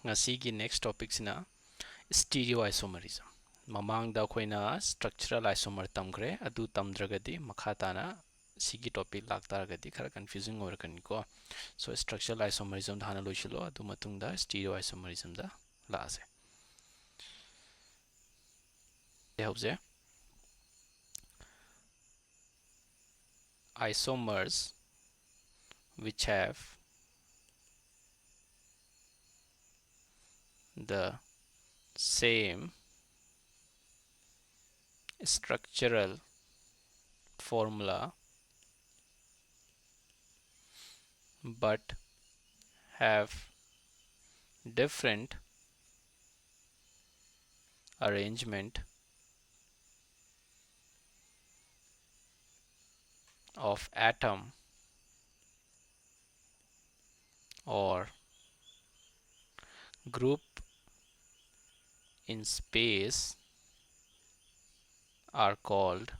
ngasi ki next topic sina stereoisomerism. Mamang da khoina structural isomer tamgre adu tamdragadi makhatana sigi topic laktaragadi khara confusing overkan ko. So structural isomerism dhana loishilo adu matungda stereoisomerism da lase. Hause isomers which have the same structural formula but have different arrangement of atom or group in space are called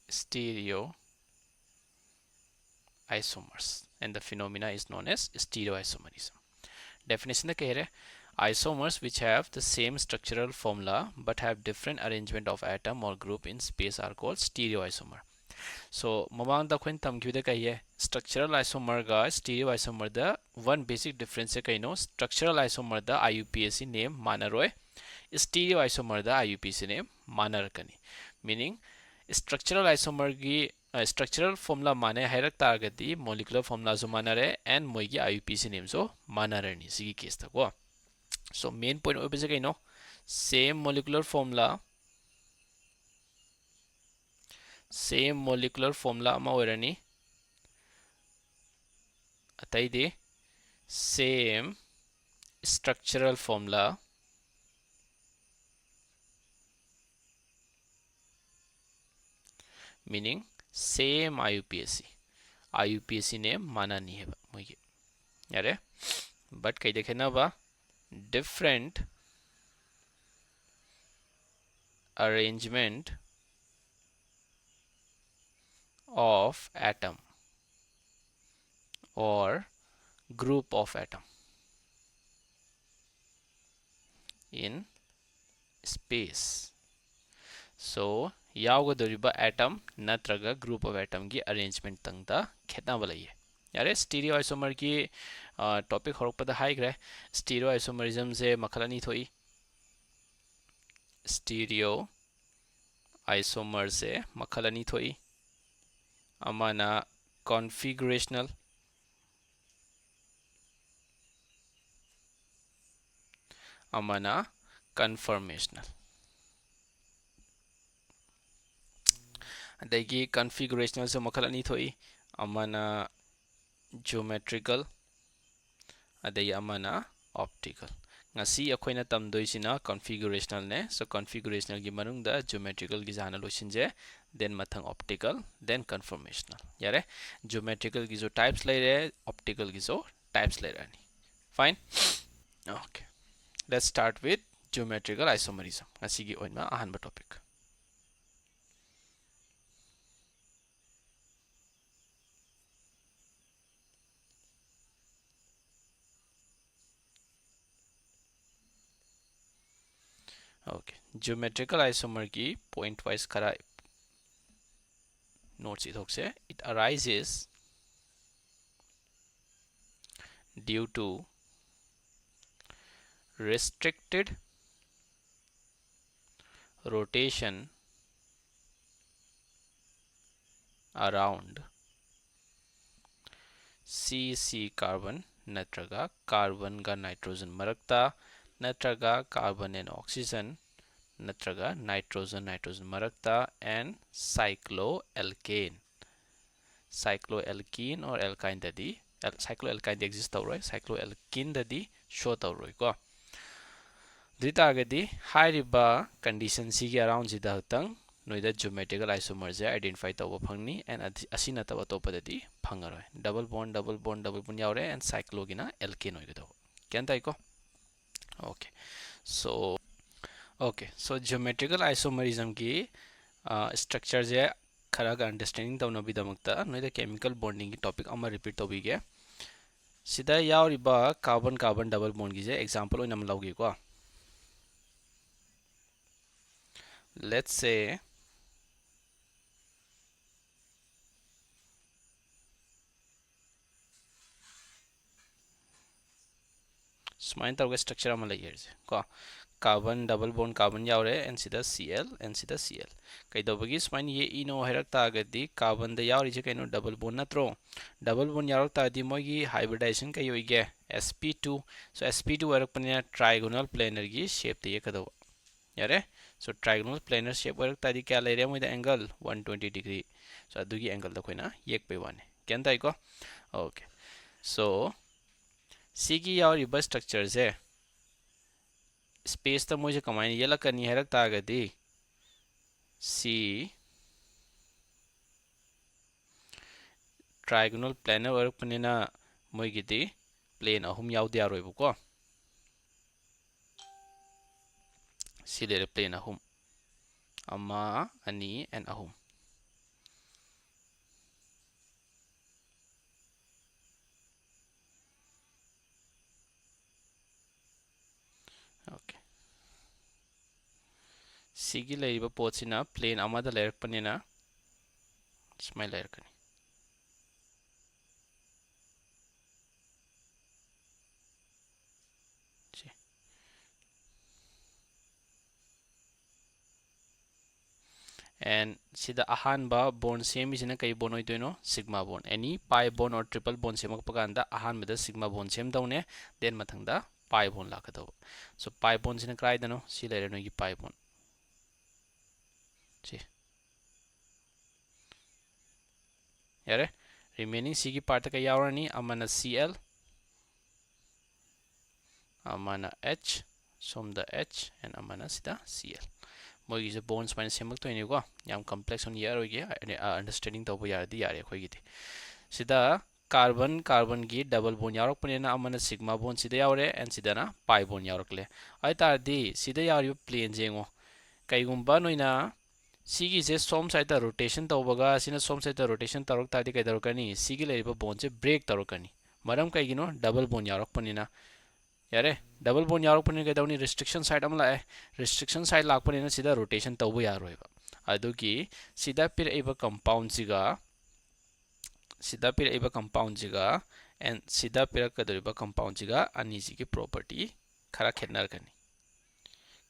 stereoisomers, and the phenomena is known as stereoisomerism. Definition the keh isomers which have the same structural formula but have different arrangement of atom or group in space are called stereoisomer. So mamang da khoin tam gyude kahiye structural isomer ga stereoisomer da one basic difference hai kaino structural isomer da IUPAC name manaroi, stereoisomer da IUPAC name manarakani, meaning structural isomer gi structural formula mane hairak targadi molecular formula zo manare and moi gi IUPAC name zo manarani sigi case ta ko. So main point obese kaino same molecular formula ama oirani ataide same structural formula meaning same IUPAC name mana ni heba moige yare but kai dekhena ba different arrangement of atom or group of atom in space. So yaugdoriba atom natraga group of atom gi arrangement tangda khetna balaiye yare stereoisomer ki topic horokpada haigre stereoisomerism se makhalani thoi stereoisomer se makhalani thoi amana configurational amana conformational. Adagi configurational se makhalani thoi amana geometrical adai amana optical. Ngasi akoina tamdoisina configurational ne, so configurational gi manungda geometrical gi jana losinje, then mathang optical, then conformational. Yare geometrical gi jo types laire, optical gi jo types laire ani. Fine. Okay, let's start with geometrical isomerism. Ngasi gi oinma ahanba topic. Okay, geometrical isomer ki point wise khara notes idhokse. It arises due to restricted rotation around CC carbon natraga carbon ga nitrogen marakta natraga carbon and oxygen natraga nitrogen marakta and cycloalkane or alkyne dadi cycloalkyne exist tawroi cycloalkene dadi show tawroi ko ditagadi hairiba condition sigi around jida tang noida geometrical isomer je identify tawba phangni and asina taba topadadi phangaroi double bond yaure and cyclogina alkane oigado can tai ko. Okay, so geometrical isomerism ki structure je khara understanding tawna bidamakta noida chemical bonding ki topic ama repeat tawbige. सिदा यावरिबा carbon carbon double bond गिजे example ओइना हम लौगे को let's say स्माइन तौगे structure अमा लैगे को कार्बन डबल बॉन्ड कार्बन यावरे एंड सिदा Cl कईदबगी स्माइन ये इनो हैरक तागदी कार्बन द यावरिजे कइनो डबल बॉन्ड नत्रो डबल बॉन्ड यावरक तादी मोगी हाइब्रिडाइजेशन कई होइगे sp2 सो sp2 वरकपने ट्रायगोनल प्लेनर की शेप ते कदो यारे सो ट्रायगोनल प्लेनर शेप वरक तादी क्या लेरे मोइदा एंगल 120 डिग्री सो अदुगी एंगल द खोइना येक पे वाने केन ताइको ओके सो सिगी यावरिबा स्ट्रक्चर जे स्पेस ता मोजे कमाइन येलकनी हैरक तागदी सी ट्रायगोनल प्लेनर वरकपनेना मोइगिदी प्लेन अहुम यावदे यारोइबको सी लेरे प्लेन अहुम अमा अनि एन अहुम ओके सिगी लेरिबा पोचिना प्लेन अमादा लेरकपनेना स्माइल लेरकनी and sida ahanba bond semi sina kai bond oidoino sigma bond any pi bond or triple bond semak paganda ahanba da sigma bond sem daune then mathangda pi bond lakado so pi bond sina krai dano si lere no gi pi bond si yare remaining sigi part ka yawarani amana Cl amana H somda H and amana sida Cl मोगी से bones minus सेमक तो इनिको याम complex on यार होगी understanding तो यार दी यार खोगी थी सिदा कार्बन कार्बन की डबल बोन यारक पनेना अमना सिग्मा बोन सिदा यावरे एंड सिदा ना पाई बोन यारकले आई तारदी सिदा यारियो प्लेन जेंगो कईगुंबा नोइना सिगी से सोम साइड दा रोटेशन तौबगा सिना सोम साइड दा रोटेशन तौरक तारदी कइदरकनी सिगी लेरिबा बोन से ब्रेक तौरकनी मरम कईगिनो डबल बोन यारक पनेना यारे डबल बोन यारकपने कदौनी रिस्ट्रिक्शन साइड अम लाए रिस्ट्रिक्शन साइड लाकपने सिदा रोटेशन तौबो यारोइबा अदुगी सिदा पिरइबा कंपाउंड सिगा एंड सिदा पिरकदरिबा कंपाउंड सिगा अनि सिगी प्रॉपर्टी खरा खेतनरकनी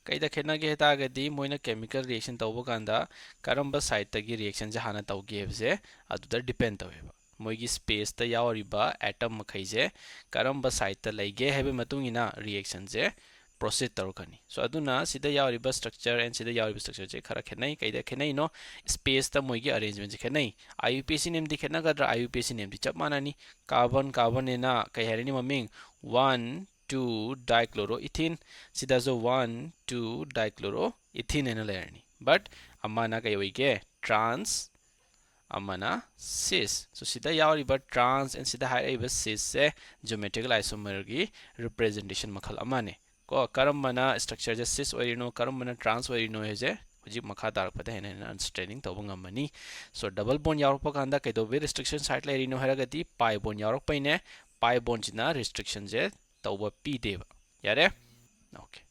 कईदा खेतनगे हेतागदी मोइना केमिकल रिएक्शन तौबो कांदा करंबा साइड तगी रिएक्शन जे हाना तौगे हेबजे अदुदा डिपेंड तौवेबा मोइगी स्पेस ता यावरिबा एटम मखैजे करंबा साइड ता लैगे हेबे मतुंगिना रिएक्शन जे प्रोसेस तौरकनी सो अदुना सिदा यावरिबा स्ट्रक्चर एंड सिदा यावरिबा स्ट्रक्चर जे खरा खेतनै कईदा खेतनै नो स्पेस ता मोइगी अरेंजमेंट जे खेतनै आईयूपीएसी नेम दि खेतनगद्रा आईयूपीएसी नेम दि चप मानानी कार्बन कार्बन एना कई हेरेनी ममिंग 1 2 डाइक्लोरोइथिन सिदा जो 1 2 डाइक्लोरोइथिन एना लेरनी बट अमाना कई होइगे ट्रांस अमाना सिस सो सिदा यावरिबा ट्रांस एंड सिदा हाइबा सिस से ज्योमेट्रिकल आइसोमर की रिप्रेजेंटेशन मखल अमाने को करमना स्ट्रक्चर जे सिस ओरिनो करमना ट्रांस ओरिनो हेजे हुजी मखा तारपदे हेन अंडरस्टैंडिंग तौब ngamani सो डबल बॉन्ड यावरप कांदा कइदोबे रिस्ट्रिक्शन साइड लेरिनो हेरगति पाई बॉन्ड यावरप पैने पाई बॉन्ड जिना रिस्ट्रिक्शन जे तौब पी देबा यारे ओके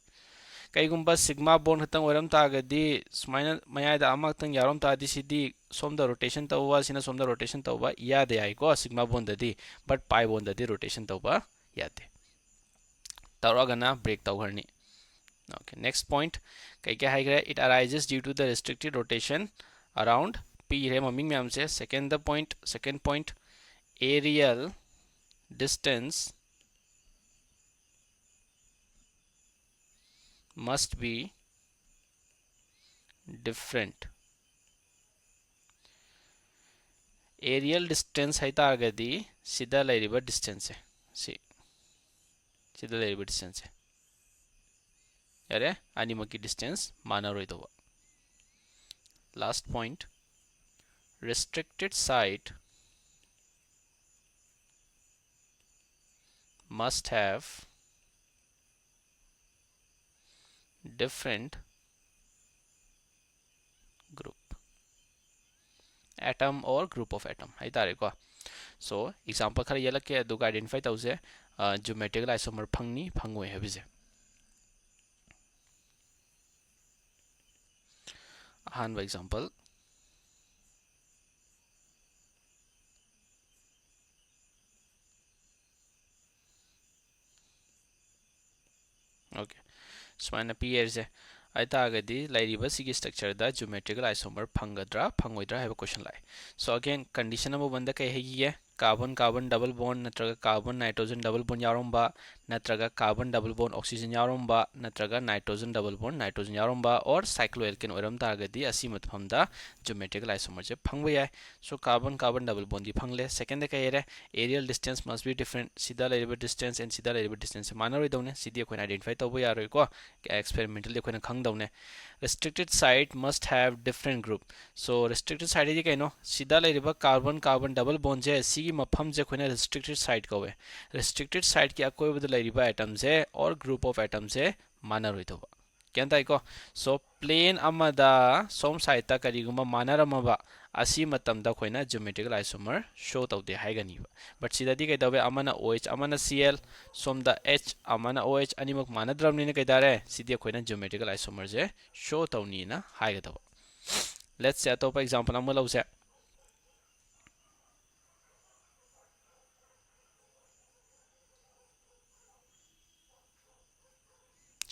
कईगुंबा सिग्मा बॉन्ड खतंग ओरम तागदी स्माइना मयादा अमक्तंग यारम तादी सिदी सोमदा रोटेशन तौबा सिना सोमदा रोटेशन तौबा यादे आइको सिग्मा बॉन्ड ददी बट पाई बॉन्ड ददी रोटेशन तौबा यादे तौरगना ब्रेक तौगरनी okay next point kai kya hai it arises due to the restricted rotation around p re mami में हमसे second point aerial distance must be different aerial distance है तागदी सीधा लेरिबा distance है सीधा लेरिबा distance है यारे अनिमकी distance माना रोइदोबा last point restricted site must have different group atom or group of atom है तारे को सो एग्जांपल खरा येलके अदुगा आइडेंटिफाई तौसे ज्योमेट्रिकल आइसोमर फंगनी फंगोय हबिजे अहान एग्जांपल ओके सुमाइना पीएरजे आइतागदी लाइरिबा सिगी स्ट्रक्चर दा ज्योमेट्रिकल आइसोमर फंगद्रा फंगोइद्रा हैव क्वेश्चन लाइ सो अगेन कंडीशन नंबर 1 दा कहे है कार्बन कार्बन डबल बॉन्ड नत्रगा कार्बन नाइट्रोजन डबल बॉन्ड यारोंबा नत्रगा कार्बन डबल बॉन्ड ऑक्सीजन यारोंबा नत्रगा नाइट्रोजन डबल बॉन्ड नाइट्रोजन यारोंबा और साइक्लोएल्केन ओरम तागदी असि मतफमदा ज्योमेट्रिकल आइसोमर जे फंगबा याय so carbon carbon double bond दी फंगले सेकंड दा कहे रे aerial distance must be different सिदा लेरिबा डिस्टेंस एंड सिदा लेरिबा डिस्टेंस मानरोय दौने सिदी अखोन आइडेंटिफाई तौबो यारोय को experimentally अखोन खंगदौने restricted site must have different group so restricted site is keno sida leiriba carbon carbon double bond je sigi mafam je khoina restricted site kowe restricted site ki akoi bud leiriba atom je or group of atoms je mana roi thoba kyan tai ko so plane amada som site ta kariguma manaramaba asi matam da khoina geometrical isomer show tawde haigani but sida di kai dawe amana oh amana cl som da h amana oh animak manadramni ne kai dare sidi khoina geometrical isomer je show tawni na haiga dawa let's say to example amala lause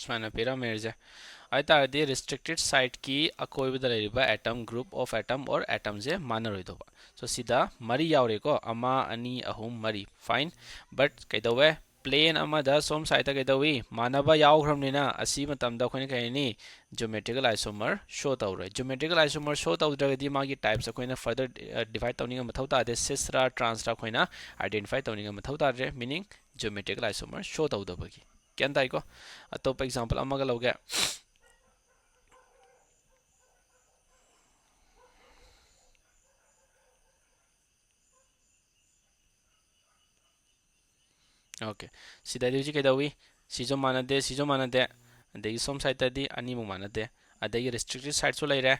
smana pyramid je आइता दे restricted site की अकोइब द लेरिबा atom group of atom or atom जे मानरोय दोबा so सीधा मरी यावरे को अमा अनि अहुम मरी फाइन बट कैदवे प्लेन अमा द सोम साइता कैदवी मानबा यावख्रमनिना असि मतम द खोइन कैनी ज्योमेट्रिकल आइसोमर शो तौरे ज्योमेट्रिकल आइसोमर शो तौद्रगदि मागी टाइप्स खोइन फर्दर डिवाइड तौनिंग मथौ तादे सिस रा ट्रांस रा खोइन आइडेंटिफाई तौनिंग मथौ तादरे मीनिंग ज्योमेट्रिकल आइसोमर शो तौदबगी क्यान ताइको अतोप एग्जांपल अमागा लौगे ओके सिदादी जी कैदवी सिजो मानदे अदगी सोम साइड दी अनि मु मानदे अदगी रिस्ट्रिक्टेड साइड सो लेरे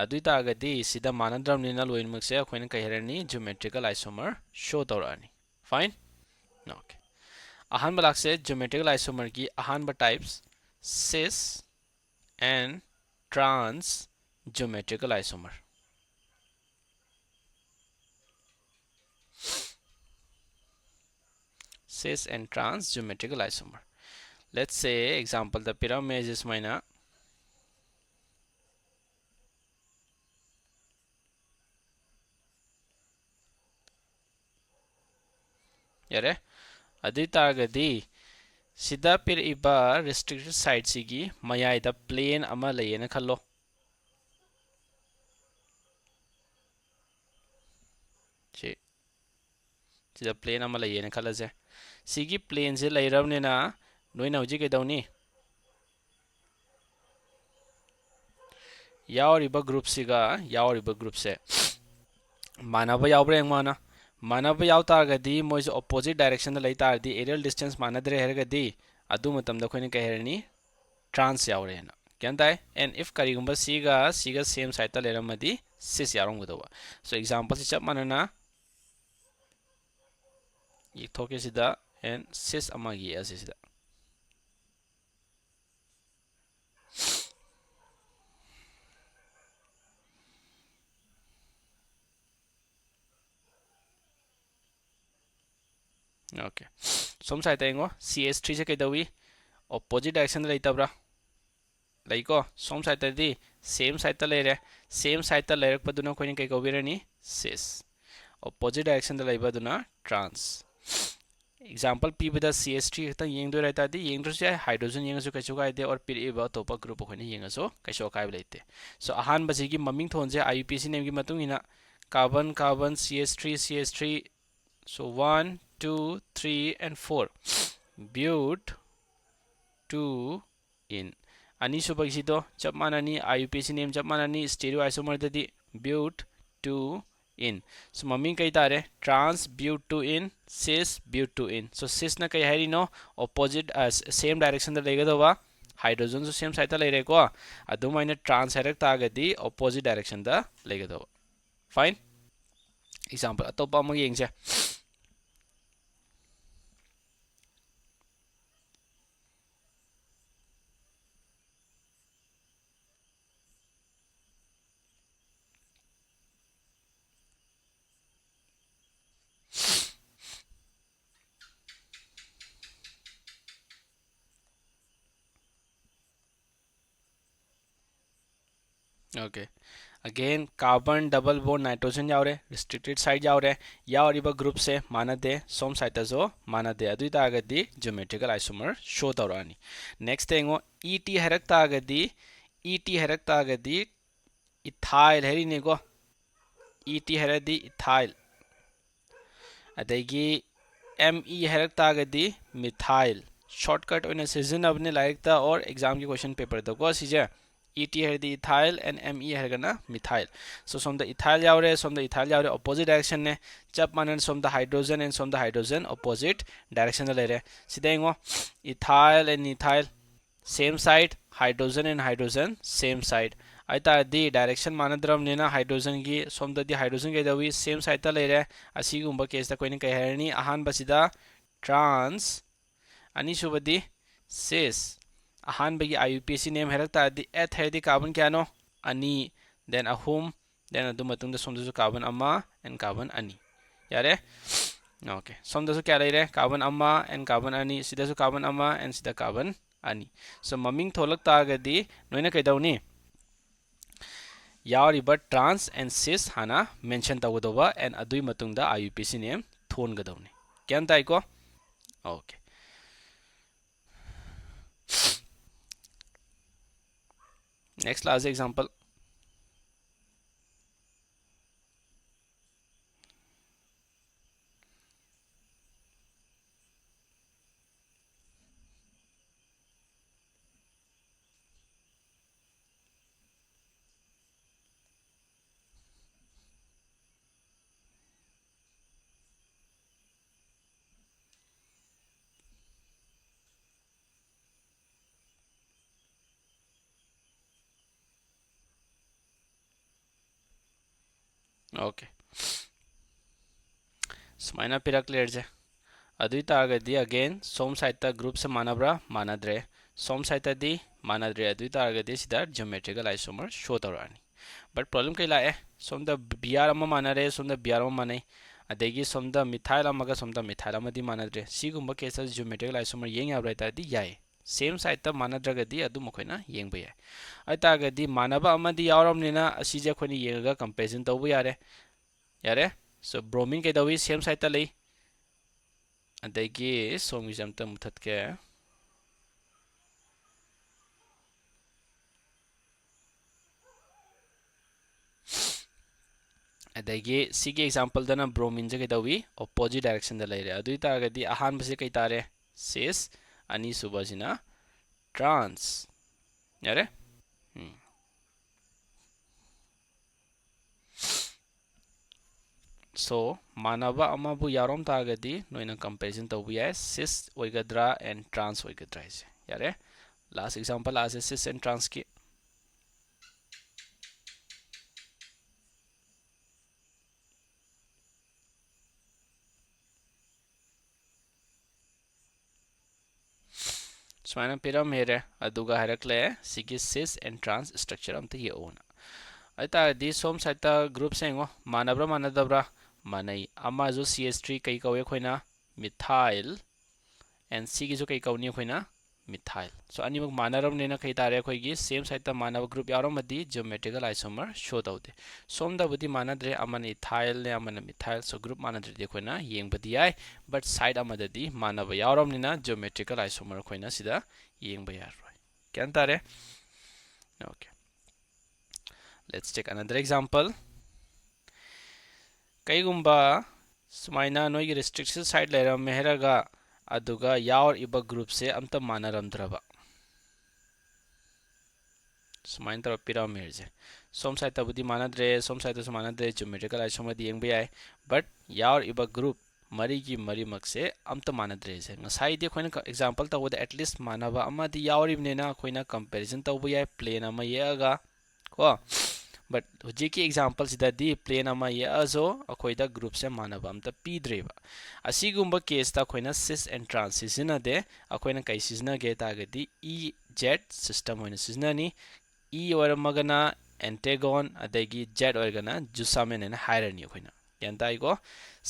अदुई तागदी सिदा मानद्रमनिना लोइनमक्से अखोइन कहरनी ज्योमेट्रिकल आइसोमर शो तौरानी फाइन ओके अहान बलाक्से ज्योमेट्रिकल आइसोमर की अहान types cis and trans geometrical isomer cis and trans geometrical isomer. Let's say example the pyramid is maina yare aditagadi sida pir iba restricted site sigi mayai da plane ama layena khallo sida plane ama layena khalaje सिगी plane से लेरबनेना नोइना हुजी कैदौनी यावरिबा group सिगा यावरिबा group से मानबा यावब्रे माना मानबा याव तारगदी मोइस opposite direction द लैतारदी एरियल डिस्टेंस मानदरे हेरगदी अदु मतम द खोइन कहरनी ट्रांस यावरेना क्यान ताय एंड इफ करिगुंबा सिगा सेम साइड ता लेरमदी सिस यारोंगदवा सो एग्जांपल से चप मानना ये थोके सिदा and cis amagi asisida okay som sai tengo cs3 se kaidawi opposite direction da leitabra laiko som sai ta di same side ta lere same side ta lerak paduna koini kai kobirani cis opposite direction da leiba duna trans example p with the cs3 खता Young दो रहता दी Young से hydrogen Young सो कैसो काय दे और फिर एबा तोपा ग्रुप खोने येंग सो कैसो काय लेते सो अहान बसी की ममिंग थोन से आईयूपीसी नेम की मतुंग इना carbon carbon cs3 so 1 2 3 and 4 but 2 in ani so bagi to chap manani IUPAC name chap manani stereoisomer ददी but 2 in so मम्मी कई तारे trans but 2 in cis but 2 in so cis ना कई हैरी नो opposite same direction दा लेगा दवा हाइड्रोजन so same side ता ले रहे को अदु माइने trans हैरक तागदी opposite direction दा लेगा दवा fine example अतोपा मग येंग से okay again carbon double bond nitrogen यावरे रिस्ट्रिक्टेड साइड यावरे यावरिबा ग्रुप से मानदे सोम साइड जो मानदे अदुई तागदी ज्योमेट्रिकल आइसोमर शो तौरानी नेक्स्ट एंगो ईटी हरक तागदी ईटी हरक तागदी इथाइल हेरिनेको ईटी हरदी इथाइल अदगी ME हरक तागदी मिथाइल शॉर्टकट ओइना सिजनबने लाइकता और एग्जाम की क्वेश्चन पेपर दको सिजे ET हरदी इथाइल एंड ME हरगना methyl so Som the ethyl यावरे ऑपोजिट डायरेक्शन ने चप मानन सोम द हाइड्रोजन एंड सोम द हाइड्रोजन ऑपोजिट डायरेक्शन लेरे सिदेंगो ethyl and ethyl same side hydrogen and hydrogen same side आइतादी डायरेक्शन मानद्रमनेना हाइड्रोजन की सोमददी हाइड्रोजन के दवी सेम साइड ता लेरे असीगुंबा केस ता कोइन कह हरनी अहान बसिदा ट्रांस अनीसुबदी सिस अहान बगी IUPAC नेम हरक तादी एथ हरदी कार्बन क्यानो अनि देन अहुम देन अदु मतुंग द सोमदसु कार्बन अमा एंड कार्बन अनि यारे ओके सोमदसु क्या लेरे कार्बन अमा एंड कार्बन अनि सिदासु कार्बन अमा एंड सिदा कार्बन अनि सो ममिंग थोलक तागदी नोइना कैदौनी यावरिबा ट्रांस एंड सिस हाना मेंशन तगदोबा एंड अदुई मतुंगदा IUPAC नेम थोनगदौनी क्यान ताइको okay next last example okay सुमाइना पिरक लेरजे अदुई तागदी अगेन सोम साइड ग्रुप से मानब्रा मानद्रे सोम साइड दी मानद्रे अदुई तागदी सिदा geometrical isomer show Taurani but problem कई लाए सोम द BR अमा मानरे सोम द BR अमा मानै अदगी सोम द मिथाइल अमागा सोम द मिथाइल अमदी मानद्रे सिगुंबा केस ज्योमेट्रिकल आइसोमर येंग याब्रा तादी याय सेम साइड ता मानद्रगदी अदु मखोइना येंगबा याय अतागदी मानबा अमदी यावरमनेना असिजे खोनि येंगा कंपैरिजन तौबा यारे यारे सो ब्रोमीन के दवी सेम साइड ता लई अदगी सोमगी अमता मुथतके अदगी सिगे एग्जांपल दना ब्रोमीन जे के दवी ऑपोजिट डायरेक्शन दा लेरे अदुई तागदी अहान बसे कई तारे सिस अनि सुबजिना ट्रांस यारे सो मानबा अमाबु यारोम तागदी नोइना कंपैरिजन तौबु याय सिस ओइगद्रा एंड ट्रांस ओइगद्रा इसे यारे लास्ट एग्जांपल आज सिस एंड ट्रांस की सुमाइना पिरम हेरे अदुगा हरकले सिगी सिस एंड ट्रांस स्ट्रक्चर अमते ये ओना अतादी सोम साइड ग्रुप सेंगो मानब्रा मानदब्रा मानै अमा जो CH3 कई कवे खोइना मिथाइल एंड सिगी जो कई कवनी खोइना मिथाइल सो अनिमक मानरम नेना कई तारे खोइगी सेम साइड ता मानव ग्रुप यारो मदी ज्योमेट्रिकल आइसोमर शो तौदे सोम दा बुदी मानद्रे अमन इथाइल ने अमन मिथाइल सो ग्रुप मानद्रे दे खोइना येंगबदी याय बट साइड अमददी मानव यारोम नेना ज्योमेट्रिकल आइसोमर खोइना सिदा येंगब यारोय क्यान तारे okay let's take another example कईगुंबा सुमाइना नोई restriction side लेरा मेहरगा अदुगा यावर इबा ग्रुप से अमता मानरमद्रबा सुमाइन तरफ पिरा मेरजे सोम साइड तबुदी मानद्रे सोम साइड से मानद्रे ज्योमेट्रिकल आइसोमर दी येंगबे याय बट यावर इबा ग्रुप मरी की मरी मक्से अमता मानद्रे से ngasai de khoina example tawda at least manaba amadi yawaribnena khoina comparison tawbu yaय plane ama yaga ko but हुजी की एग्जांपल सिदादी प्लेन अमा याजो अखोइदा ग्रुप से मानबा अमता पीद्रेबा असिगुंबा केस ता खोइना सिस एंड ट्रांस सिजना दे अखोइना कै सिजना गे तागदी EZ सिस्टम होइना सिजनानी E ओरमगना एंटेगोन अदगी Z ओरगना जुसामेन एन हायरनी खोइना यानता इको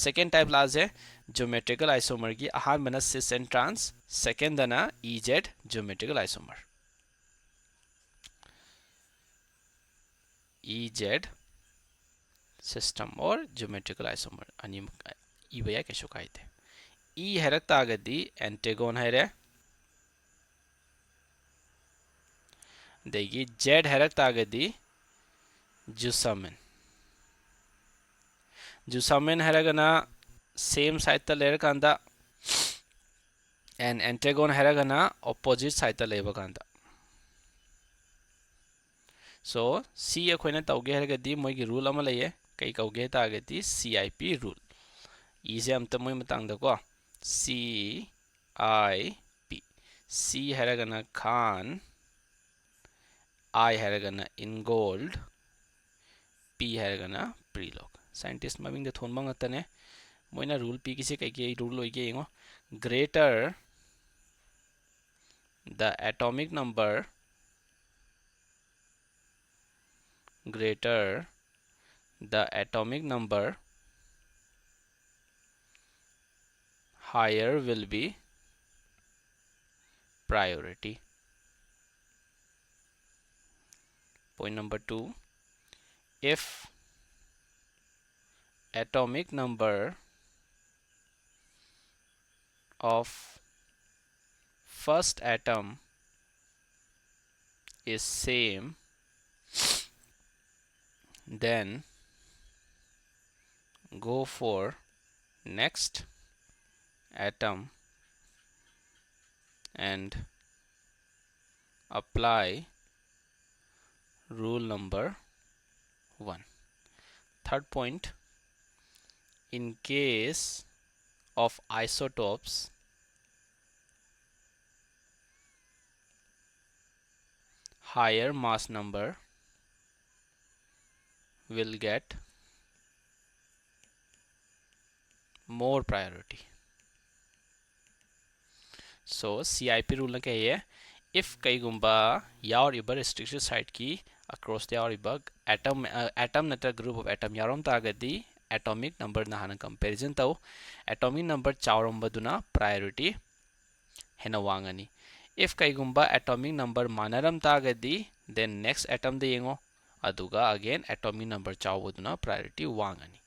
सेकंड टाइप लाजे ज्योमेट्रिकल आइसोमर की अहान बना सिस एंड ट्रांस सेकंड दना EZ geometrical isomer EZ system or geometrical isomer ani iba ya kesho kaite E harak tagadi antagon hare degi Z harak tagadi jusamen haragana same side ta layer kanda and antagon haragana opposite side ta leba kanda so C akoina tawge haragadi moigi rule ama laye kai kauge tagadi CIP rule E se amta moi matang da ko CIP C haragana Khan I haragana in gold P haragana prelog scientist mabing the thon bang atane moina rule P kise kai ke rule loi ke ingo greater the atomic number higher will be priority. Point number 2, if atomic number of first atom is same, then go for next atom and apply rule number 1. Third point, in case of isotopes, higher mass number will get more priority. So CIP rule na kahiye if kaigumba yauriba restricted site ki across the yauriba atom natra group of atom yarom tagadi atomic number na hana comparison tau atomic number chawramba duna priority hena wangani if kaigumba atomic number manaram tagadi then next atom de yengo aduga again atomic number chawbuduna priority wangani.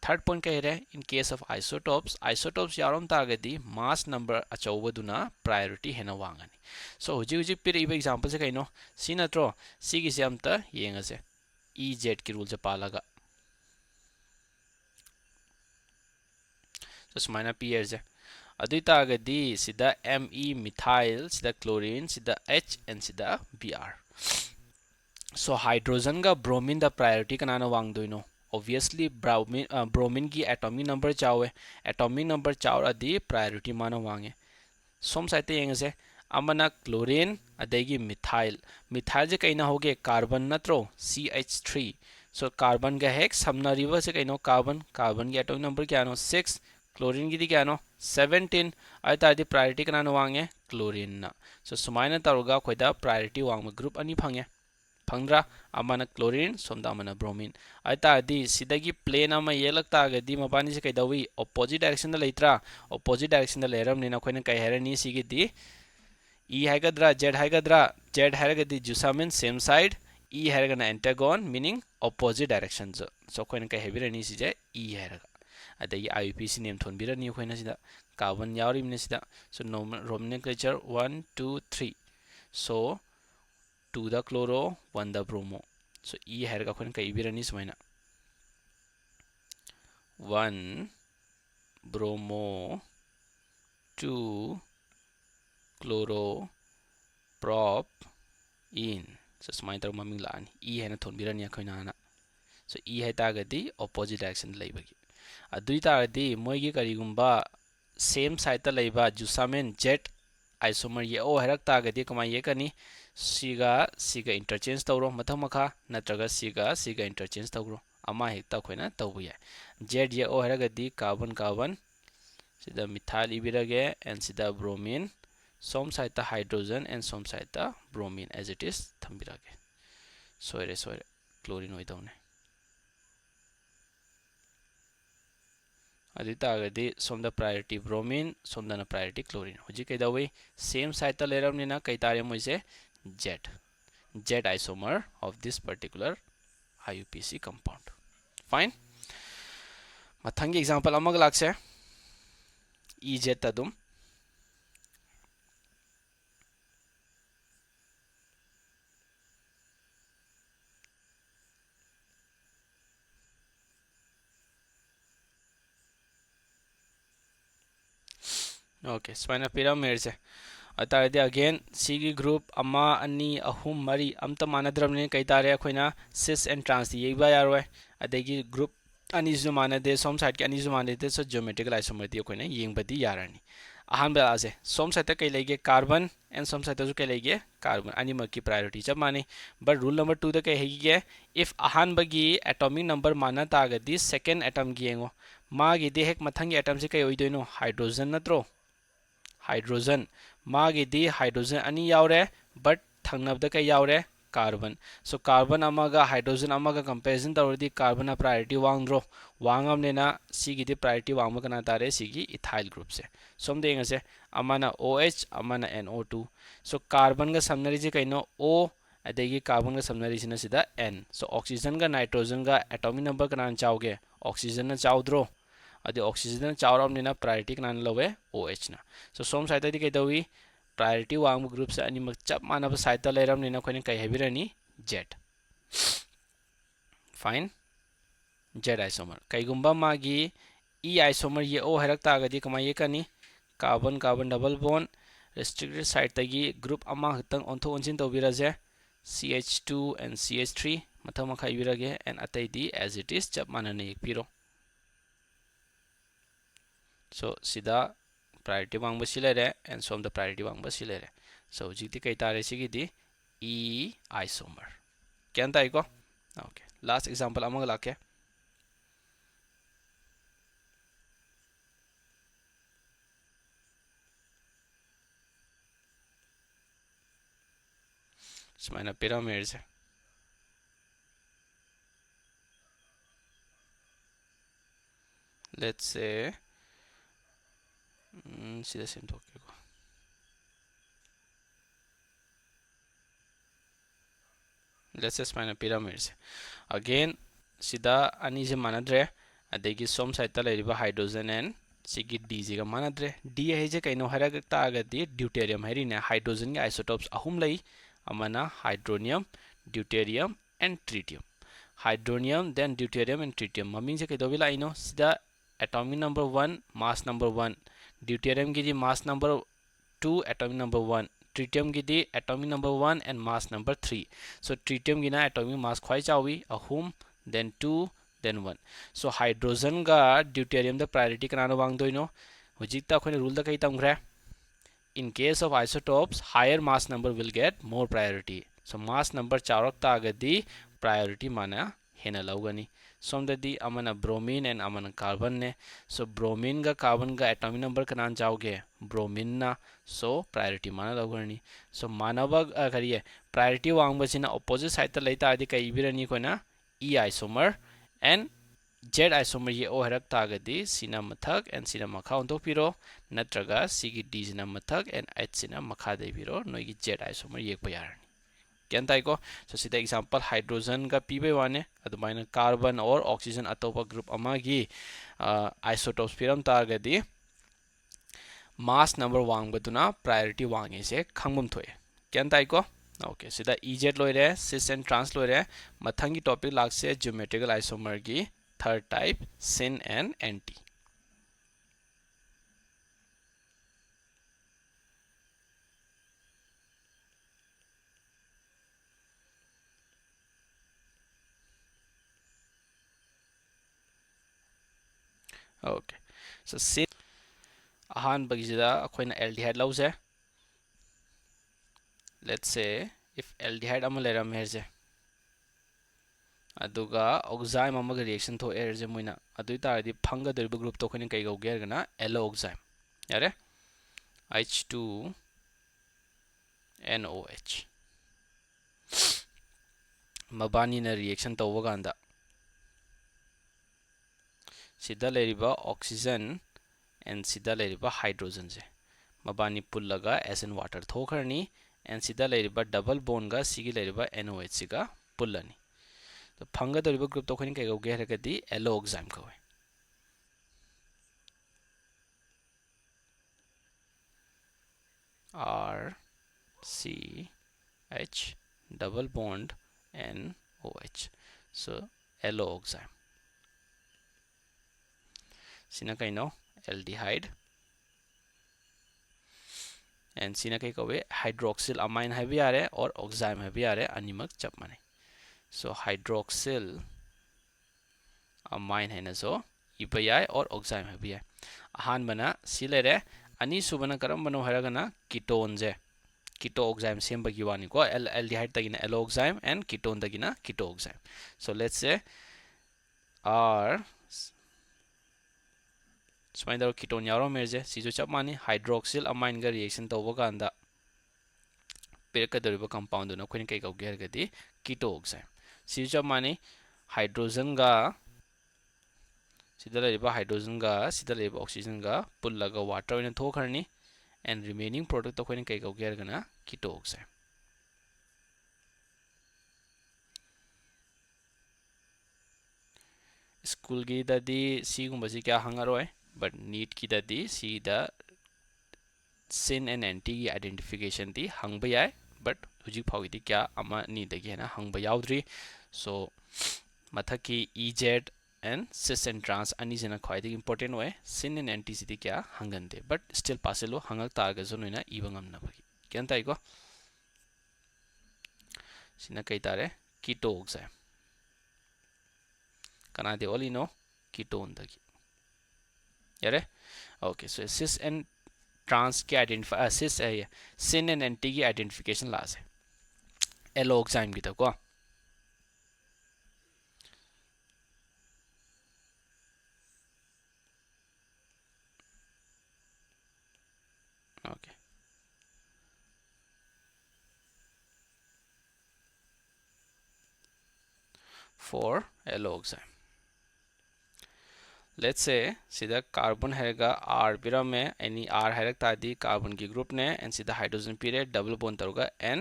Third point kaire in case of isotopes yarom tagadi mass number achawbuduna priority hena wangani. So huji piri iba example se kaino si natro si gi se amta yenga se EZ ki rule se palaga so smaina PR se adui tagadi sida Me methyl sida chlorine sida H and sida Br. So hydrogen ga bromine the priority kanana wangdoino obviously bromine की atomic number चावे atomic number चाव अदी priority माना वांगे सोम साइते येंगे से अमना chlorine अदेगी methyl जे कहीं ना होगे carbon नत्रो CH3 so carbon का हेक्स हमना रिवर्स से कहीं नो carbon की atomic number क्या नो 6 chlorine की दी क्या नो 17 अता अदी priority कनाना वांगे chlorine ना so सुमाइना तारुगा खोइदा priority वांग group अनि फंगे फंद्रा अमना क्लोरीन सोमदा अमना ब्रोमीन अतादी सिदगी प्लेन अमा येलक तागदी मपानी से कैदवी ऑपोजिट डायरेक्शन द लेत्रा ऑपोजिट डायरेक्शन द लेरम ने नखोइन कै हेरनी सिगिदी ई हैगद्रा जेड हैगदी जुसामिन सेम साइड ई हैगना एंटागोन मीनिंग ऑपोजिट डायरेक्शन सो खोइन कै हेबिरनी सिजे ई हैगा अदगी आईपीसी नेम थोनबिरनी खोइन सिदा कार्बन यावरी मिने सिदा सो nomenclature 1 2 3 so 2 the chloro 1 the bromo so e herga khon kai birani sumaina 1 bromo 2 chloro prop in so sumaina tar maming la ani e hena thon birani khoina na so e he ta gadi opposite direction leibagi adui ta gadi moi gi kari gumba same side ta leiba jusamen jet isomer ye o herak ta gadi kama ye kani सिगा interchange तौरो मथक मखा नत्रगा सिगा interchange तौरो अमा हेक्ता खोइना तौबु या Z ये ओ हरगदी कार्बन सिदा मिथाइल इबिरगे एंड सिदा ब्रोमीन सोम साइता हाइड्रोजन एंड सोम साइता ब्रोमीन एज इट इज थंबिरगे सोरे क्लोरीन होय तौने अदितागदी सोम द प्रायोरिटी ब्रोमीन सोम द प्रायोरिटी क्लोरीन हुजी कैदावे सेम साइता लेरमनिना कैतारे मोइसे Z isomer of this particular IUPAC compound. Fine. मथंगी एग्जांपल अमग लाक्से EZ तदुम ओके स्वाइन पीरम मेरसे अतारदे अगेन सीगी ग्रुप अमा अनि अहुम मरी अमता मानद्रमने कई तारे अखोइना सिस एंड ट्रांस येबा यारोय अदेगी ग्रुप अनि जो मानदे सोम साइड के अनि जो मानदे सो ज्योमेट्रिकल आइसोमर दी अखोइना येंबदी यारनी अहान बेलासे सोम साइड कई लेगे कार्बन एंड सोम साइड जो कई लेगे कार्बन अनि मकी प्रायोरिटी जब माने बट रूल नंबर 2 द कई हेगी इफ अहान बगी एटॉमिक नंबर माना तागदी सेकंड एटम की येंगो मागी दे हेक मथंगी एटम से कई ओइदोइनो हाइड्रोजन नत्रो हाइड्रोजन मागी हाइड्रोजन अनि यावरे बट थंगनबद कई यावरे कार्बन सो कार्बन अमगा हाइड्रोजन अमगा कंपैरिजन तौरदी कार्बन प्रायोरिटी वांग्द्रो वांगमनेना सिगी प्रायोरिटी वांग कना तारे सिगी इथाइल ग्रुप से सोम देंगसे अमना OH अमना NO2 सो कार्बन का समनरी कइनो O अदेगी कार्बन का समनरी सिदा N सो ऑक्सीजन का नाइट्रोजन का एटॉमिक नंबर कना चावगे ऑक्सीजन चावद्रो अदे ऑक्सीजन चावरमनेना प्रायोरिटी कना लवे OH ना सो सोम साइड कई दवी प्रायोरिटी वांग ग्रुप से अनिमक चप मानब साइड लेरमनेना खोने कई हेबिरनी Z फाइन Z आइसोमर कईगुंबा मागी E आइसोमर ये O हरक तागदी कमा ये कनी carbon carbon double bond restricted side तगी ग्रुप अमा खतंग ओंथो ओंसिन तौबिरजे CH2 and CH3 मथा मखा इबिरगे एंड अतैदी as it is चप मानने एकपिरो so sida priority Wang बसिलेरे and som the priority Wang बसिलेरे so जिति कई तारे सिगिदी E isomer क्या ताई को ओके लास्ट एग्जांपल अमग लाके स्माइना पिरामिड से let's say सीधा सेम तो को let's say स्माइना पिरामिड से अगेन सीधा अनि जे मानद्रे अदेगी सोम साइड ता लेरिबा हाइड्रोजन एंड सिगी डी जे का मानद्रे डी है जे कइनो हरक तागदी ड्यूटेरियम हेरिने हाइड्रोजन के आइसोटोप्स अहुम लई अमना hydronium deuterium and tritium hydronium then deuterium and tritium मम्मी से कइदो बिला इनो सीधा atomic number 1 mass number 1 deuterium की दी mass number 2 atomic number 1 tritium की दी atomic number 1 and mass number 3 so tritium की ना एटॉमिक मास ख्वाई चावी अहुम देन 2 देन 1 सो हाइड्रोजन का ड्यूटेरियम द प्रायोरिटी कनानो वांगदोइनो हुजिकता अखोने रूल द कई तमग्रे in case of isotopes higher mass number will get more priority so mass number Charak तागदी priority माना हेना लौगनी सोमददी अमना ब्रोमीन एंड अमना कार्बन ने सो ब्रोमीन का कार्बन का एटॉमिक नंबर का नाम जाओगे ब्रोमीन ना सो प्रायोरिटी माना लौगनी सो मानव करिए प्रायोरिटी वांग बसिना ऑपोजिट साइड त लेता आदि कई बिरनी कोना E isomer and Z isomer ये O हरक तागदी सिना मथक एंड सिना मखा ओंथोपिरो नत्रगा सिगी D सिना मथक एंड H सिना मखा देबिरो नोगी Z आइसोमर ये पयारनी क्या ताइको सो सीधा एग्जांपल हाइड्रोजन का पीबे वाने अदुमाइना कार्बन और ऑक्सीजन अतोपा ग्रुप अमागी आइसोटोप्स पिरम तागदी मास नंबर वांग बदुना प्रायोरिटी वांगे से खंगबम थोए क्या ताइको ओके सीधा EZ लोइरे सिस एंड ट्रांस लोइरे मथंगी टॉपिक लागसे ज्योमेट्रिकल आइसोमर की third type syn and anti okay so syn ahan bagida akoina aldehyde lause let's say if aldehyde amaleram herje अदुगा ऑक्साइम अमग रिएक्शन थो एरजे मोइना अदुइ तारदी फंगा दरिब ग्रुप तो खने कई गौगे गना एलो ऑक्साइम यारे H2NOH मबानी ना रिएक्शन तो वगांदा सीधा लेरिबा ऑक्सीजन एंड सीधा लेरिबा हाइड्रोजन से मबानी पुल्लगा एसएन वाटर थोखरनी एंड सीधा लेरिबा डबल बॉन्ड गा सिगी लेरिबा NOH सिगा पुल्लनी तो फंगदोरिबा ग्रुप तो खोइन कई कौगे हरगदी एलोक्साइम कौवे R C H double bond NOH. So alloxime. Sina kaino aldehyde and sina kai kawe hydroxyl amine hai bhi are और oxime hai bhi are animak chap mane. So hydroxyl amine hai na so ipa yae और oxime hai bhi hai. ahan bana silere ani subana karam bano haragana ketone je ketoxime sembagi wani ko aldehyde tagina alloxime and ketone tagina ketoxime. So let's say R सुमाइन दरो ketone यारो मेरजे सिजो चप मानी hydroxyl amine गा reaction तौबा कांदा पेरकदरिबा compound न खोइन कई कौगे हरगदी कीटोक्साइम सिजो चप मानी हाइड्रोजन गा सिदा लेबा हाइड्रोजन गा सिदा लेबा ऑक्सीजन गा पुल्लगा वाटर ओइन थोखरनी एंड रिमेनिंग प्रोडक्ट तो खोइन कई कौगे हरगना कीटोक्साइम स्कूल की दादी सी गुंबसी क्या हंगारोय but need की दादी see the sin and anti की identification दी हंग बयाय but हुजी फावी दी क्या अमा नी दगी है ना हंग बयाउद्री so मथा की EZ and cis and trans अनि जना ख्वाई दी important way sin and anti सी दी क्या हंगन दे but still पासेलो हंगक तारग जो नोइना इवंगम ना बगी क्या अंता इको सिना कई तारे कीटोक्साइम कना दे ओली नो कीटोन दगी यारे okay so cis and trans की आइडेंटिफाई cis है sin and anti की आइडेंटिफिकेशन लास है एलोक्साइम की तक को ओके फॉर एलोक्साइम लेट्स से सीधा कार्बन हैगा R बिरा में एनी R हैरक तादी कार्बन की ग्रुप ने एंड सीधा हाइड्रोजन पीरे डबल बॉन्ड तरुगा N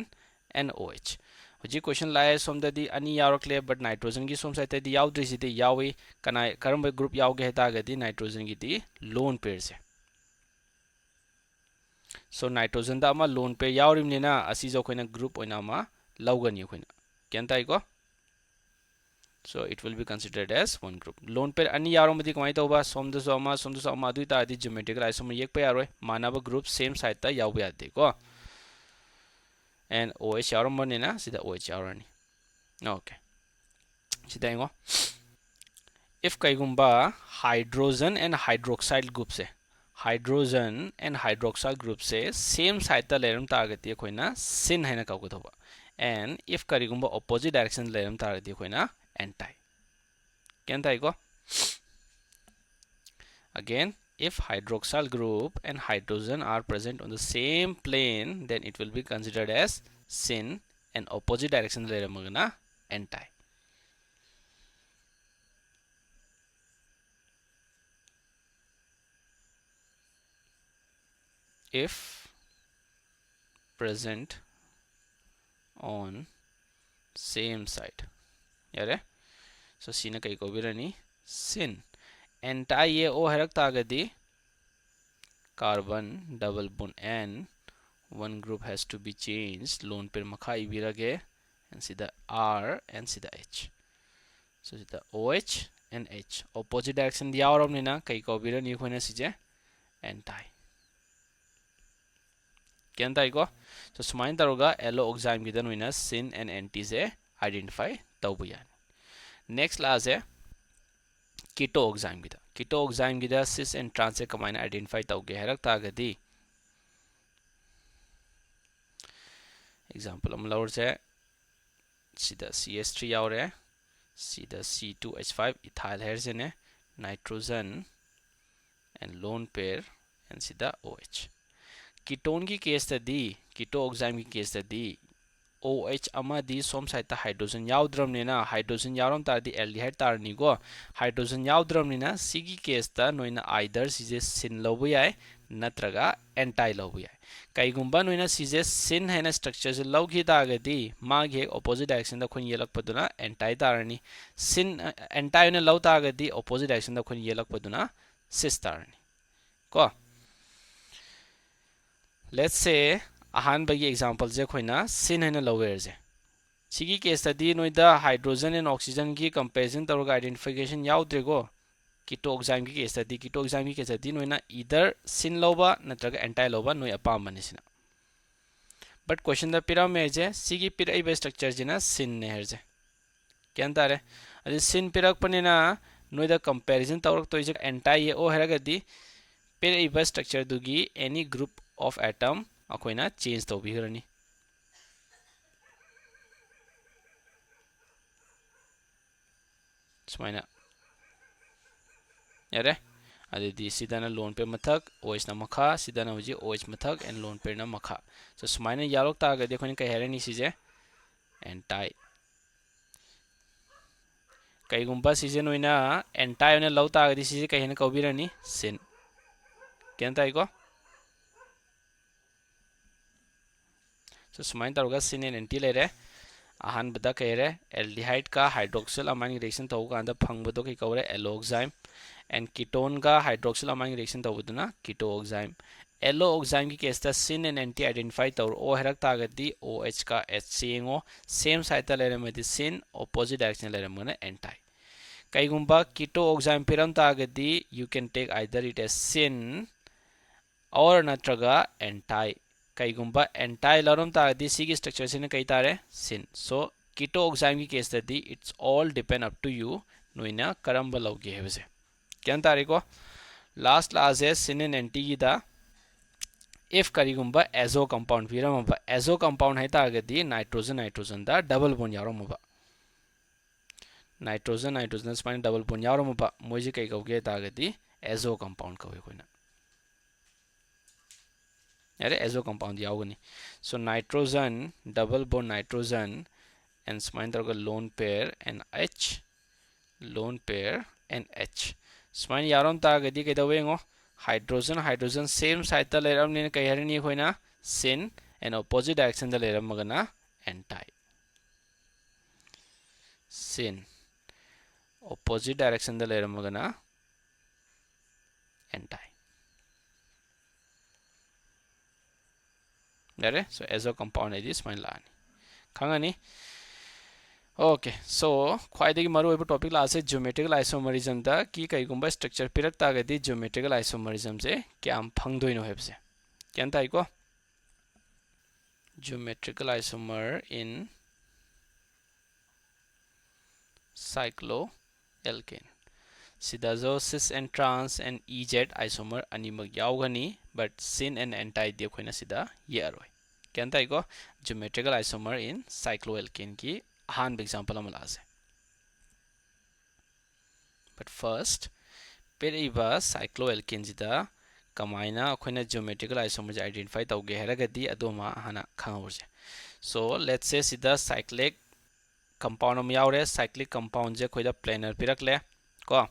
NOH हुजी क्वेश्चन लाए सोमददी अनि यावरक्ले बट नाइट्रोजन की सोम साइतदी यावद्री सिदे यावी कना करम ग्रुप यावगे हेतागदी नाइट्रोजन की दी लोन पेयर से सो नाइट्रोजन दा अमा लोन पेयर यावरिमनेना असि जो खोइना ग्रुप ओइना अमा लौगनी खोइना केनताई को so it will be considered as one group lone pair ani yaro madi kamai tauba somda so ama adui ta adi geometrical isomer yek pa yaroi manaba group same side ta yaw yade ko and OH yaro mane na sida OH yaro ni okay sida ingo if kaigumba hydrogen and hydroxyl group se hydrogen and hydroxyl group se same side ta leram target ye koina sin haina ka ko thoba and if karigumba opposite direction leram target ye koina anti anti go again if hydroxyl group and hydrogen are present on the same plane then it will be considered as sin and opposite direction le magana anti if present on same side यारे so sin kai ko birani sin anti ye o harak tagadi carbon double bond n one group has to be changed lone pair makha ibirage and see the R and see the H so see the OH and H opposite direction diya aur amne na kai ko birani khoina sije anti kenta iko so sumain taroga alloxime gidan wina sin and anti se identify tawbu yani next class है कीटोक्साइम गिदा कीटोक्साइम गिदा cis and trans से कमाइन identify तौगे हरक तागदी example हम लवर से सीधा CH3 यावरे सीधा C2H5 इथाइल हेरजने nitrogen and lone pair and सीधा OH कीटोन की केस तदी कीटोक्साइम की केस तदी OH अमादी सोम साइड हाइड्रोजन यावद्रमनेना हाइड्रोजन यावरम तारदी एल्डिहाइड तारनीगो हाइड्रोजन यावद्रमनेना सिगी केस ता नोइना आइदर सिजे सिन लौबो याय नत्रगा एंटाई लौबु याय कईगुंबा नोइना सिजे सिन हैना स्ट्रक्चर से लौखि तागदी मागे ऑपोजिट डायरेक्शन दा खुन येलकपदुना एंटाई तारनी सिन एंटाई ने लौ तागदी ऑपोजिट डायरेक्शन दा खुन येलकपदुना सिस तारनी को लेट्स से अहान बगी एग्जांपल जे खोइना सिन हैना लौवेर जे सिगी केस तदी नोइदा हाइड्रोजन एंड ऑक्सीजन की कंपैरिजन तौरगा आइडेंटिफिकेशन याउद्रेगो कीटो एग्जाम की केस तदी कीटो एग्जाम की केस तदी नोइना इधर सिन लौबा नत्रगा एंटाई लौबा नोइ अपाम बनिसिना बट क्वेश्चन द पिरा मेजे सिगी पिरा इबे स्ट्रक्चर जिना सिन ने हेरजे क्या तारे अदि सिन पिरक पनिना नोइदा कंपैरिजन तौरक तो इजे एंटाई ये ओ हेरगदी पिरा इबे स्ट्रक्चर दुगी एनी ग्रुप ऑफ एटम अखोइना चेंज तो बिहरनी सुमाइना यारे अदि सिदाना लोन पे मथक ओएच ना मखा सिदाना हुजी ओएच मथक एंड लोन पे ना मखा सो सुमाइना यालोक तागा देखो नि कह हेरनी सिजे एंटाई कईगुंबा सिजे नोइना एंटाई ने लौ तागा दि सिजे कहिने कौबिरनी सिन केन ताइको सो सुमाइन तौरगा सिन एंड एंटी लेरे अहान बदा कहेरे एल्डिहाइड का हाइड्रोक्सिल अमाइन रिएक्शन तौगा अंदा फंगबदो कई कौरे एलोक्साइम एंड कीटोन का हाइड्रोक्सिल अमाइन रिएक्शन तौबदुना कीटोक्साइम एलोक्साइम की केसता सिन एंड एंटी आइडेंटिफाई तौर ओ हेरक तागदी OH का HCNO सेम साइड लेरमदि सिन ऑपोजिट डायरेक्शन लेरमगना एंटाई कईगुंबा कीटोक्साइम पिरम तागदी you can take either it as syn और नत्रगा एंटाई कईगुंबा एंटाई लरम तागदी सी की स्ट्रक्चर से कई तारे सिन सो कीटोक्साइम की केस तदी it's all depend up to you नोइना करम लौगे हेबसे क्या तारे को लास्ट लास्ट है सिन एंड एंटी की दा इफ करीगुंबा एजो कंपाउंड पिरमबा एजो कंपाउंड है तागदी नाइट्रोजन नाइट्रोजन दा डबल बॉन्ड यारमबा नाइट्रोजन नाइट्रोजन स्पाइन डबल बॉन्ड यारमबा मोइजे कई कौगे तागदी एजो कंपाउंड कौवे कोइना यारे एजो कंपाउंड यावगनी so nitrogen double bond nitrogen and स्माइन तरगा lone pair and H lone pair and H स्माइन यारोम तागदी कइदवेंगो हाइड्रोजन हाइड्रोजन सेम साइड ता लेरम ने कई हरनी खोइना सिन एंड ऑपोजिट डायरेक्शन दा लेरम मगना एंटाई सिन ऑपोजिट डायरेक्शन दा लेरम मगना एंटाई यारे सो एजो कंपाउंड है दिस माइन लानी खंगानी ओके सो ख्वाइदगी मरु ओइबो टॉपिक लासे ज्योमेट्रिकल आइसोमरिज्म दा की कईगुंबा स्ट्रक्चर पिरक तागदी ज्योमेट्रिकल आइसोमरिज्म से क्याम फंगदोइनो हेबसे क्यान ताइको ज्योमेट्रिकल आइसोमर इन साइक्लोएल्केन सिदा जो cis and trans and EZ isomer अनिमक यावगनी but syn and anti they खोइना सिदा ये अरोय क्यान ताइको ज्योमेट्रिकल आइसोमर इन साइक्लोएल्केन की अहान एग्जांपल अमल आसे बट फर्स्ट पेरिबा साइक्लोएल्केन जिदा कमाइना अखोइना ज्योमेट्रिकल आइसोमर आइडेंटिफाई तौगे हेरगदी अदोमा हाना खंगौरजे सो लेट्स से सिदा साइक्लिक कंपाउंड अम यावरे साइक्लिक कंपाउंड जे खोइदा प्लेनर पिरकले को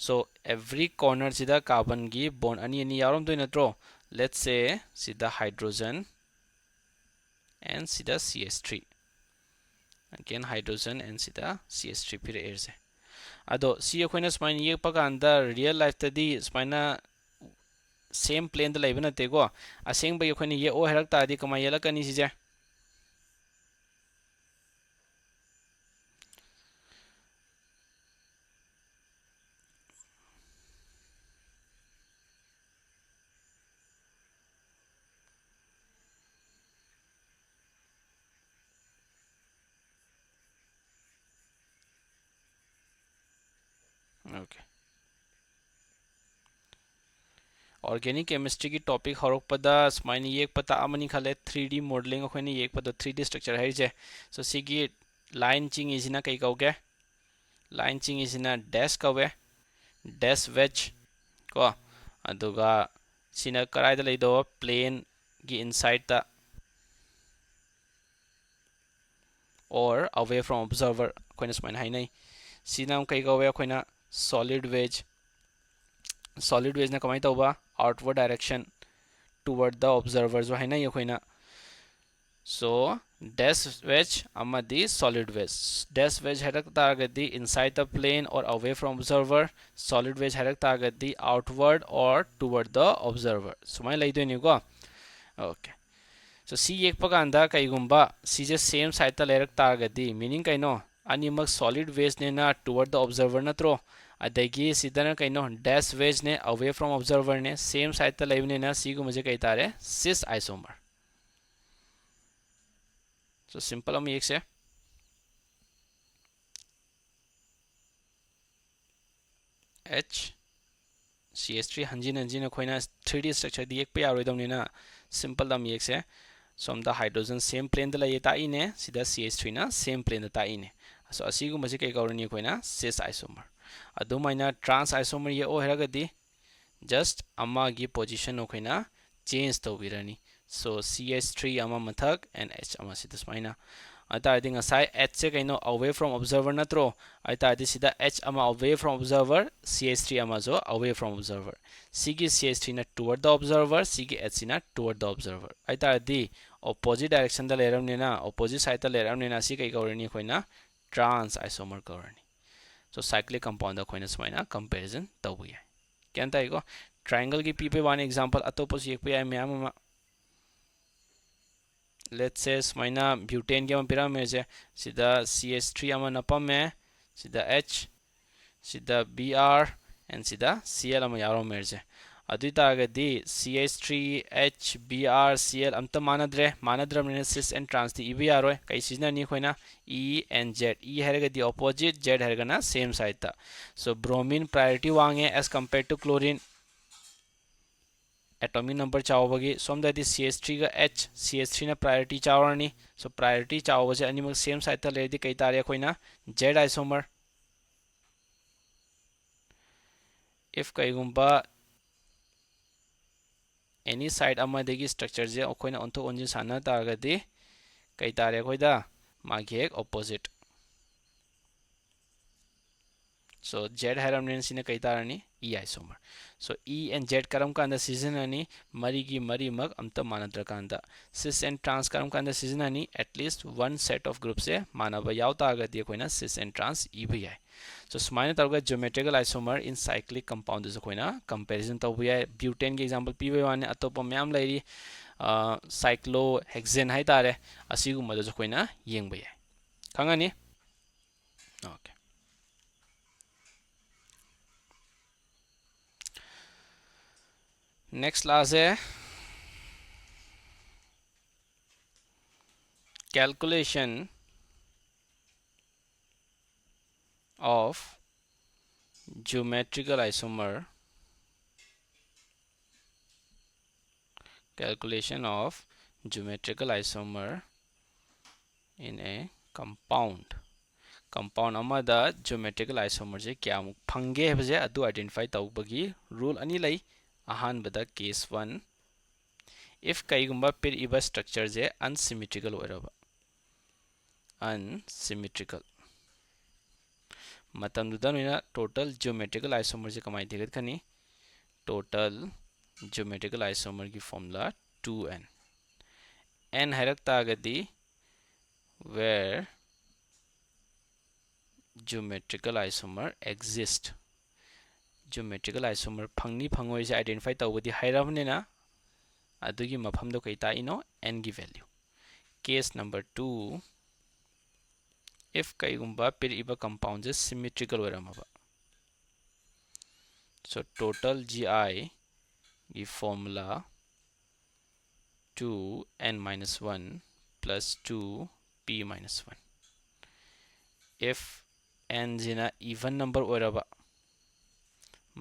सो एवरी कॉर्नर सिदा कार्बन की बॉन्ड अनि अनि यावरम दोइ नत्रो लेट्स से सिदा हाइड्रोजन एंड सिदा CH3 again hydrogen and sida CH3 pire erse ado si akoina spine ye pakanda real life tadi spine same plane da laibana te go aseng ba akoina ye o herak ta di kama yela kani sije okay organic chemistry की topic हरपदा स्माइन ये पता अमनी खले 3D modelling अखोनी ये पदा 3D structure है जे सो सिगी line चिंग इजना कई कौगे line चिंग Izna dash कौवे dash veg को अदुगा सिना कराइदा लेदो प्लेन की इनसाइड ता और अवे फ्रॉम ऑब्जर्वर कोइना स्माइन हाई नहीं सिना कई कौवे कोइना solid wedge ना कमाई तौबा outward direction toward the observer जो है ना ये कोई ना so dash wedge amadi solid wedge dash wedge harak targadi inside the plane or away from observer solid wedge harak targadi outward or toward the observer sumai laidoni ko okay so si yekpa kanda kaigumba si je same side ta lerak targadi meaning kaino animak solid wedge ne na toward the observer natro adagi sidana kaino dash wedge ne away from observer ne same side ta leibne na si gu mujhe kai tare cis isomer so simple हम एक से H CH3 हंजिन हंजिन अखोइना 3D structure दी एक पे यारोइदमनिना simple दम एक से some the hydrogen same plane the लय ताइने सिदा CH3 ना सेम प्लेन द ताइने सो असिगु मजे कई गौरनी अखोइना सिस आइसोमर अदुमाइना ट्रांस आइसोमर ये ओ हेरगदी जस्ट अमा गी पोजीशन अखोइना चेंज तौबिरनी सो CH3 अमा मथक एंड H अमा सिदा स्माइना अतारदी ngasai H से कइनो away from observer नत्रो अतारदी सिदा H अमा away from observer CH3 अमा जो away from observer C की CH3 ना toward the observer C की H ना toward the observer अतारदी opposite direction दा लेरम नेना opposite side दा लेरम नेना सी कई कौरनी खोइना trans isomer कौरनी so cyclic compound दा खोइना समाइना comparison तब है क्या अंता है को triangle की पी पे वन example अतोपस एक पे आए ma'am let's say smaina butane के पिरा में जे सीधा CH3 अमा नपम में सीधा H सीधा Br and सीधा Cl अमा यारो में जे अदुई तागदी CH3 H Br Cl अमता मानद्रे में cis and trans दी इबी यारो है कई चीज़ ना नहीं खोई ना E and Z E है the opposite Z है ना same side था so bromine priority वांगे as compared to chlorine atomic number चावबगी सोमदादी CH3 का H CH3 ना priority चावरनी so priority चावबजे अनिमक same side ता लेदी कई तारे खोइना Z isomer if कईगुम्बा any side अमा देगी structure जे खोइना onto onjin साना तागदी कई तारे खोइदा मागी एक opposite so Z हेरमनेन सिने कई तारनी E isomer so E and Z karam kanda season ani mari gi mari mag amta manadra kanda cis and trans karam kanda season ani at least one set of group se manaba yauta aga dia koina cis and trans E bhi hai so smaina targa geometrical isomer in cyclic compound is koina comparison to bhi hai butane ke example pi bhi wane atopa myam lairi cyclohexane hai tare asigu mada jo koina yeng bhi hai khangani okay next class है calculation of geometrical isomer in a compound amada geometrical isomer je kya muk phange hebje adu identify tawbagi rule ani lai ahanbada case 1 if kaigumba pir iba structure je unsymmetrical oiraba unsymmetrical matam duda noina total geometrical isomer je kamai degat khani total geometrical isomer ki formula 2n n harak tagadi where geometrical isomer exist geometrical isomer phangni phangoi je identify tawbadi hairabne na adugi mafam do kai ta ino n gi value case number 2 if kaigumba pir iba compound is symmetrical oramaba so total gi gi formula 2n minus 1 plus 2p minus 1 if n jina even number oraba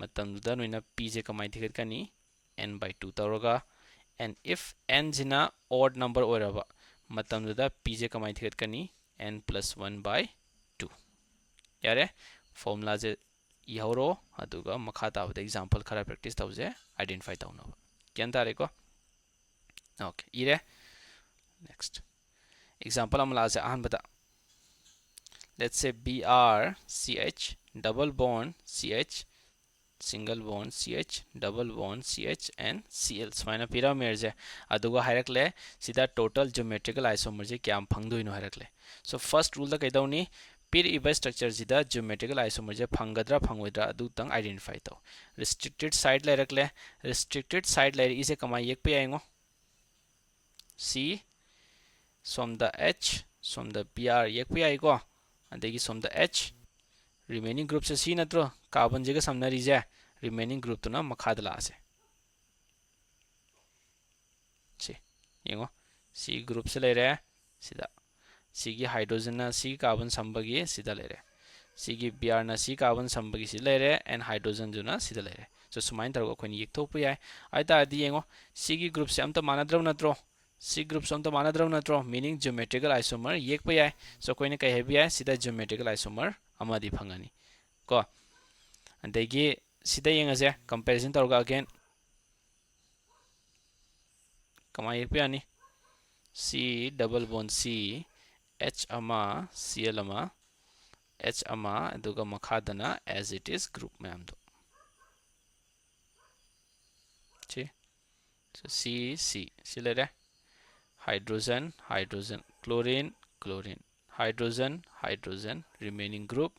matam duda noina p je kamai thigat kani n by 2 tawraga and if n jina odd number oraba matam duda p je kamai thigat kani n plus 1 by 2 yare formula je ihoro aduga makha tabda example khara practice tawje identify tawna kyan tare ko okay ire next example amla je ahan bata let's say BR CH double bond CH single bond CH, double bond CH and Cl सुमाइना पिरामिड जे अदुगा हाइरकले सिदा total geometrical isomer जे क्या फंगदोइनो हाइरकले so first rule दा कैदौनी पिर इबा structure जिदा ज्योमेट्रिकल आइसोमर जे फंगद्रा फंगोइद्रा अदु तंग आइडेंटिफाई तौ रिस्ट्रिक्टेड साइड लाइरकले रिस्ट्रिक्टेड साइड लाइर इसे कमा येक पे आएंगो C सोमदा H सोमदा PR येक पे आइको अदेगी सोमदा H remaining group से C नत्रो कार्बन जेगा समनरी जे remaining group तो ना मखाद लासे C येंगो C group से ले रहे सीधा C की हाइड्रोजन ना C कार्बन संबगी सीधा ले रहे C की Br ना C कार्बन संबगी सीधा ले रहे and हाइड्रोजन जो ना सीधा ले रहे so सुमाइन तरह को कोई नहीं एक तो ऊपर आए आइता आदि येंगो C की ग्रुप से हम तो माना द्रव नत्रो C ग्रुप से हम तो माना द्रव नत्रो meaning geometrical isomer येक पे आए so कोई ने कहे भी आए सीधा geometrical isomer अमादी फंगानी को अदेगी सीधा येंगसे comparison तौरगा again कमा येक पे आनी C double bond C H ama Cl ama H ama aduga makhadana as it is group ma'am दो ठीक so C ले रहे hydrogen hydrogen chlorine chlorine hydrogen hydrogen remaining group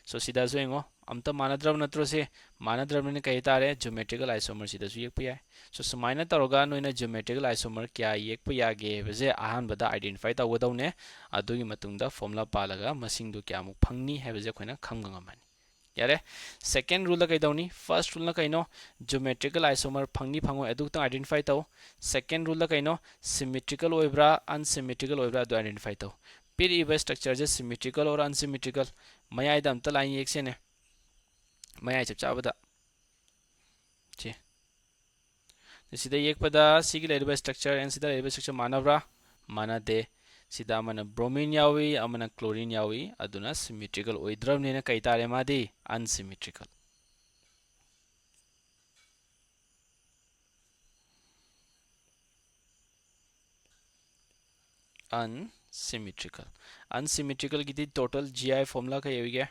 so सीधा जो येंगो अमता मानद्रव नत्रो से मानद्रव ने कही तारे ज्योमेट्रिकल आइसोमर सीधा जो येक पे आए so सुमाइना तरोगा नोइना ज्योमेट्रिकल आइसोमर क्या येक पे आगे बजे आहान बदा आइडेंटिफाई तौगदौने अदुगी मतुंगदा फॉर्मूला पालगा मसिंग दु क्या मुक फंगनी है बजे खोइना खंगंगमानी यारे सेकंड रूल कैदौनी फर्स्ट रूल कैनो ज्योमेट्रिकल आइसोमर फंगनी फंगो अदुक तंग आइडेंटिफाई तौ सेकंड रूल कैनो सिमेट्रिकल ओइब्रा अनसिमेट्रिकल ओइब्रा दु आइडेंटिफाई तौ फिर इबे स्ट्रक्चर जे सिमेट्रिकल और अनसिमेट्रिकल मयाई दम त लाइन एक से ने मयाई चप चाबदा जी सिदा एक पदा सी की लेरिबा स्ट्रक्चर एंड सिदा लेरिबा स्ट्रक्चर मानवरा माना दे सिदा मन ब्रोमीन यावी अमन क्लोरीन यावी अदुना सिमेट्रिकल ओइद्रम ने कई तारे मादी अनसिमेट्रिकल अनसिमेट्रिकल की टोटल GI फॉर्मूला का ये हो गया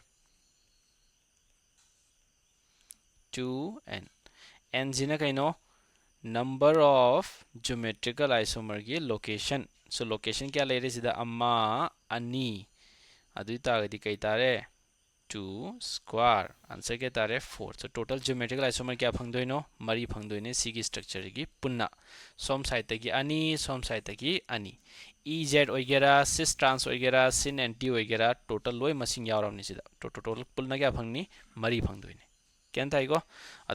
2n n जिना कहिनो नंबर ऑफ ज्योमेट्रिकल आइसोमर की लोकेशन सो लोकेशन क्या ले रहे सीधा अम्मा अनि अदुई तागदी कई तारे 2 स्क्वायर आंसर के तारे 4 सो टोटल ज्योमेट्रिकल आइसोमर क्या फंगदोइनो मरी फंगदोइने सी की स्ट्रक्चर की पुन्ना सोम साइड की अनि सोम साइड की अनि EZ ओइगेरा सिस ट्रांस ओइगेरा सिन एंड टी ओइगेरा टोटल लोय मसिंग यावरमनि सिदा टोटल पुलना क्या फंगनी मरी फंगदोइने केन थाइको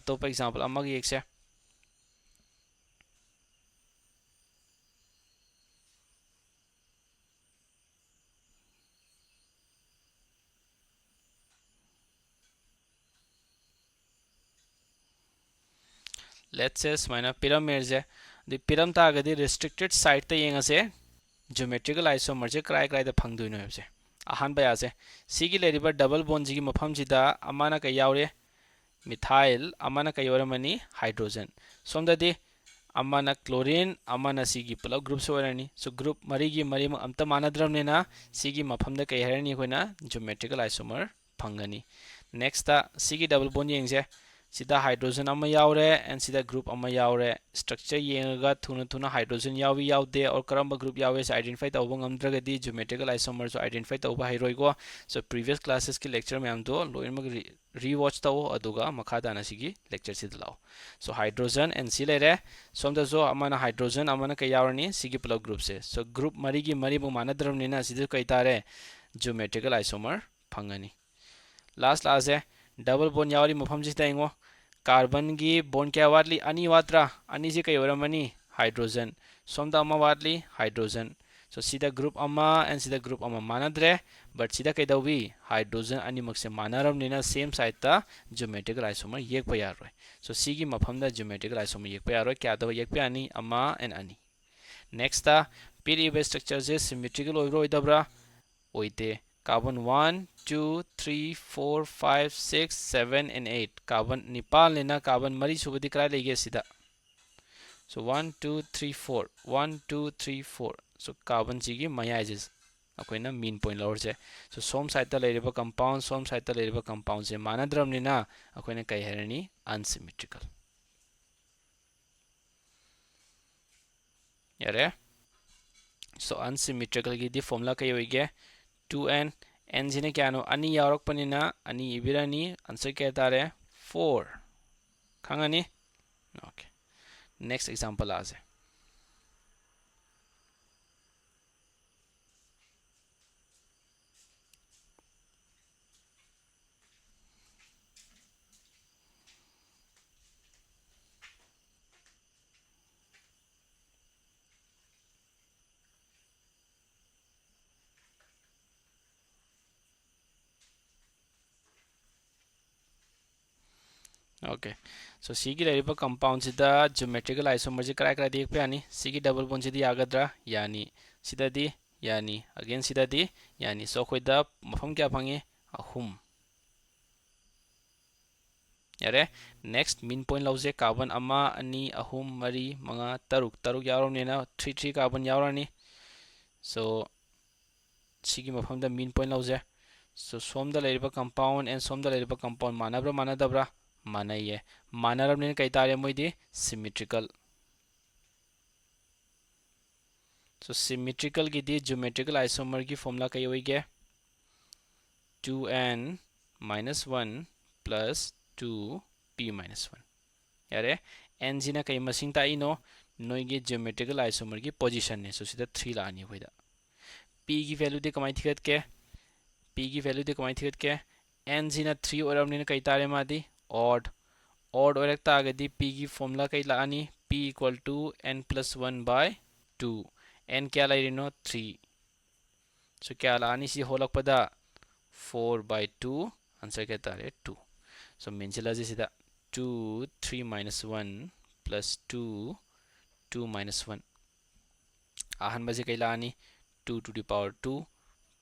अतोप एग्जांपल अमग एक से लेट्स से स्माइना पिरामिड जे द पिरम तागदि रिस्ट्रिक्टेड साइड ते येंगसे ज्योमेट्रिकल आइसोमर जे क्राय क्राय द फंगदोइनो हेबसे अहान बया से सी की लेरिबा डबल बॉन्ड जी की मफम जिदा अमाना का यावरे मिथाइल अमाना का योरमनी हाइड्रोजन सोमददि अमाना क्लोरीन अमाना सी की पुलब ग्रुप सोरनी सो ग्रुप मरी की मरी अमत मानद्रमनेना सी की मफम द कई हरनी कोइना ज्योमेट्रिकल आइसोमर फंगनी नेक्स्ट ता सी की डबल बॉन्ड येंगसे सिदा हाइड्रोजन अमा यावरे एंड सिदा ग्रुप अमा यावरे स्ट्रक्चर येंगा थुना थुना हाइड्रोजन यावी यावदे और करंबा ग्रुप यावे से आइडेंटिफाई तौबो ngमद्रगदि ज्योमेट्रिकल आइसोमर सो आइडेंटिफाई तौबा हाइरोइको सो प्रीवियस क्लासेस की लेक्चर में हम तो लोइनमग रीवॉच तौ अदुगा मखादाना सिगी लेक्चर सिद लाओ सो हाइड्रोजन एंड सी लेरे सोमदा जो अमाना हाइड्रोजन अमाना के यावरनी सिगी प्लग ग्रुप से सो ग्रुप मरी की मरी बु मानद्रमनिना सिदु कइतारे ज्योमेट्रिकल आइसोमर फंगनी लास्ट है डबल बॉन्ड यावरी मफम जिता इंगो कार्बन की बॉन्ड क्या वाटली अनि वात्रा अनि से कई ओरमनी हाइड्रोजन सोमदा अमा वाटली हाइड्रोजन सो सीधा ग्रुप अमा एंड सीधा ग्रुप अमा मानद्रे बट सीधा कईदौबी हाइड्रोजन अनिमक से मानरमनिना सेम साइड ता ज्योमेट्रिकल आइसोमर येक पे यारोय सो सी की मफम दा ज्योमेट्रिकल आइसोमर येक पे यारोय क्या दो येक पे अनि अमा एंड अनि नेक्स्ट ता फिर ये स्ट्रक्चर से symmetrical ओइब्रो ओइदब्रा ओइते carbon 1 2 3 4 5 6 7 and 8 carbon Nepal लेना कार्बन मरी सुबदी करा लेगे सीधा सो 1 2 3 4 1 2 3 4 सो कार्बन जी की मयाजिस अखोइना मीन पॉइंट लौरजे सो सोम साइड ता लेरिबा कंपाउंड सोम साइड ता लेरिबा कंपाउंड से मानद्रमनिना अखोइना कई हैरनी अनसिमेट्रिकल यारे सो अनसिमेट्रिकल की दी फॉर्मूला कई होइगे 2n n जिने क्या नो अनि यावरकपनिना अनि इबिरानी आंसर क्या तारे 4 खंगानी ओके नेक्स्ट एग्जांपल आजे ओके सो सी की लेरिबा कंपाउंड सिदा ज्योमेट्रिकल आइसोमर जे कराय करा देख पे यानी सी की डबल बॉन्ड सिदी यागद्रा यानी सिदादी यानी अगेन सिदादी यानी सो खोइदा मफम क्या फंगे अहुम यारे नेक्स्ट मीन पॉइंट लौजे कार्बन अमा अनि अहुम मरी मंगा तरुक तरुक यावरनेना 3 3 कार्बन यावरानी सो सी की मफम दा मीन पॉइंट लौजे सो सोम दा लेरिबा कंपाउंड एंड सोम दा लेरिबा कंपाउंड मानब्रा मानदब्रा मानइए मानरबने कई तारे मोइदी सिमेट्रिकल सो सिमेट्रिकल की दी ज्योमेट्रिकल आइसोमर की फॉर्मूला कई होइगे 2n minus 1 plus 2p minus 1 यारे n जिना कई मसिंग ताई नो नोइगे ज्योमेट्रिकल आइसोमर की पोजीशन ने सो सीधा 3 लानी होइदा p की वैल्यू दे कमाई थिगत के p की वैल्यू दे कमाई थिगत के n जिना 3 ओरमने कई तारे मादी odd ओरकता आगदी p की फॉर्मूला कई लानी p equal to n plus 1 by 2 n क्या लाइरिनो 3 सो क्या लानी सी होलक पदा 4 by 2 आंसर क्या तारे 2 सो मेंचला जे सीधा 2 3 minus 1 plus 2 2 minus 1 आहन बजे कई लानी 2 to the power 2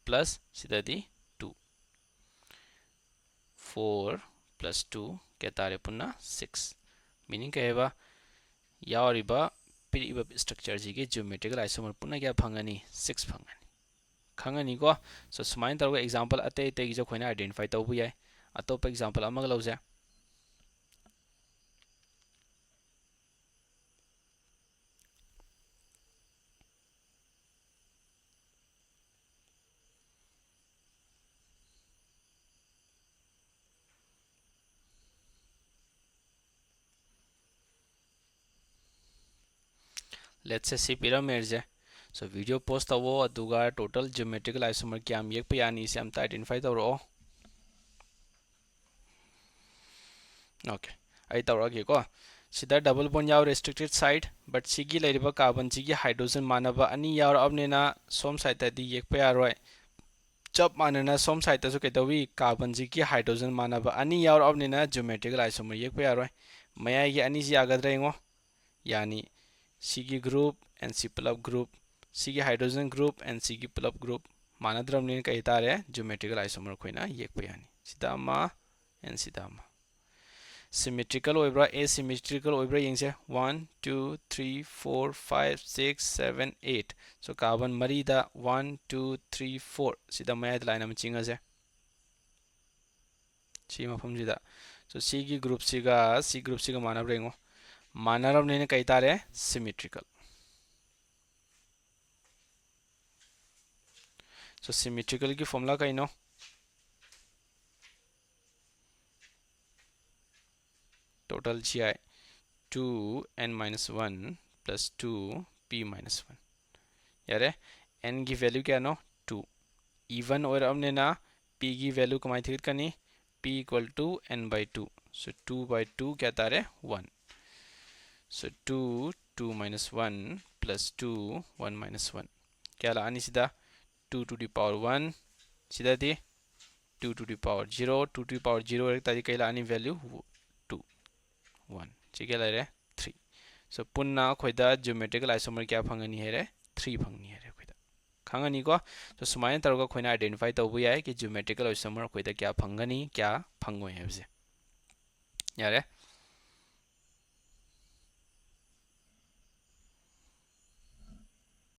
plus सीधा दी 2 4 plus 2 क्या तारे पुन्ना 6 मीनिंग क्या है यावरिबा पिरिबा स्ट्रक्चर जी के ज्योमेट्रिकल आइसोमर पुन्ना क्या फंगनी 6 फंगनी खंगनी को सो सुमाइन तरग एग्जांपल अते अते की जो खोइना आइडेंटिफाई तौबु याय अतोप एग्जांपल अमग लौजे लेट्स से सी पिरामिड जे सो वीडियो पोस्ट तवो अदुगा टोटल ज्योमेट्रिकल आइसोमर क्या हम येक यानी से अमता आइडेंटिफाई तौरो ओके आई तौरगे को सिदा डबल बॉन्ड याव रेस्ट्रिक्टेड साइड बट सिगी लेरिबा कार्बन सिगी हाइड्रोजन मानबा अनि याव अबनेना सोम साइड तदी येक यारोय चप मानना सोम साइड तसु केतवी कार्बन सिगी हाइड्रोजन मानबा अनि याव अबनेना ज्योमेट्रिकल आइसोमर येक यारोय मया ये अनि जी आगद्रा इंगो यानी सिगी ग्रुप एंड सी पुल अप ग्रुप सिगी हाइड्रोजन ग्रुप एंड सिगी पुल अप ग्रुप मानद्रमने कई तारे ज्योमेट्रिकल आइसोमर खोइना येक यानी सिदा मा एंड सिदा मा सिमेट्रिकल ओइब्रा एसिमेट्रिकल ओइब्रा यंगसे 1 2 3 4 5 6 7 8 सो कार्बन मरी दा 1 2 3 4 सिदा मया लाइन अम चिंगा से सी मफम जिदा सो सी की ग्रुप सिगा मानब रेंगो मानरब ने कई तारे सिमेट्रिकल सो सिमेट्रिकल की फॉर्मूला कई no total gi 2n minus 1 plus 2p minus 1 यारे n की वैल्यू क्या नो 2 इवन और हमने ना p की वैल्यू कमाई थी करनी p equal to n by 2 so 2 by 2 क्या तारे 1 so 2 2 minus 1 plus 2 1 minus 1 क्या लानी सीधा 2 to the power 1 सीधा दी 2 to the power 0 2 to the power 0 एक तारीख कहीं लानी वैल्यू 1 चिके लारे 3 सो पुन्ना खोइदा ज्योमेट्रिकल आइसोमर क्या फंगनी है रे 3 फंगनी है रे खोइदा खंगनी को तो सुमाइन तरगा खोइना आइडेंटिफाई तौबु याय कि ज्योमेट्रिकल आइसोमर खोइदा क्या फंगनी क्या फंगोय है बजे यारे